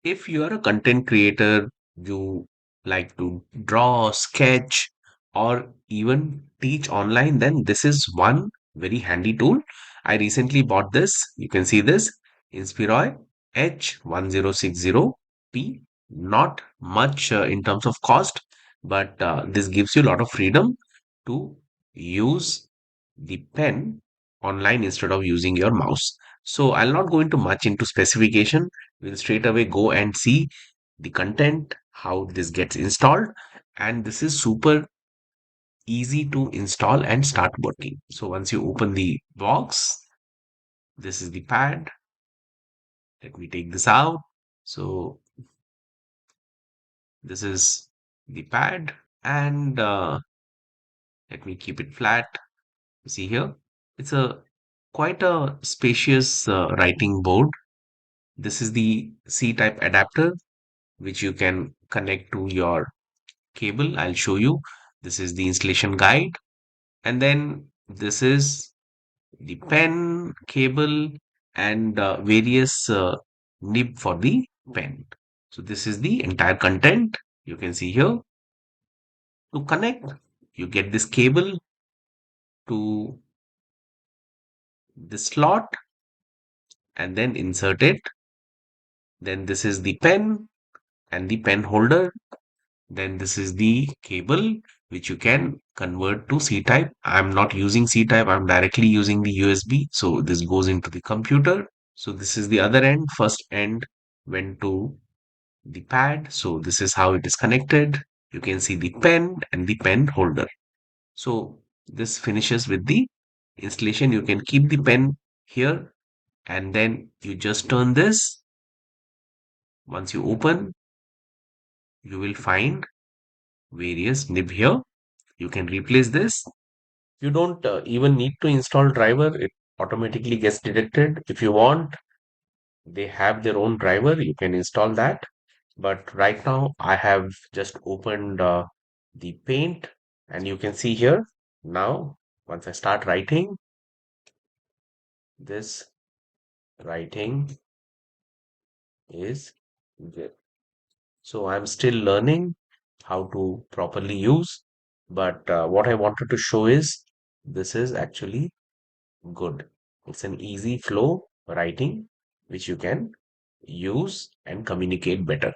If you are a content creator, you like to draw, sketch, or even teach online, then this is one very handy tool. I recently bought this. You can see this Inspiroy H1060p. Not much in terms of cost, but this gives you a lot of freedom to use the pen online instead of using your mouse. So I'll not go into much into specification. We'll straight away go and see the content, how this gets installed, and this is super easy to install and start working. So once you open the box, this is the pad. Let me take this out. So this is the pad, and let me keep it flat. See here, it's a quite a spacious writing board. This is the C-type adapter which you can connect to your cable. I'll show you. This is the installation guide. And then this is the pen, cable, and various nib for the pen. So this is the entire content you can see here. To connect, you get this cable to the slot and then insert it. Then this is the pen and the pen holder. Then this is the cable which you can convert to C type. I'm not using C type, I'm directly using the USB. So this goes into the computer. So this is the other end. First end went to the pad. So this is how it is connected. You can see the pen and the pen holder. So this finishes with the installation. You can keep the pen here and then you just turn this. Once you open, you will find various nib here. You can replace this. You don't even need to install driver. It automatically gets detected. If you want, they have their own driver. You can install that. But right now, I have just opened the paint and you can see here. Now, once I start writing, this writing is good. So I'm still learning how to properly use. But what I wanted to show is this is actually good. It's an easy flow writing which you can use and communicate better.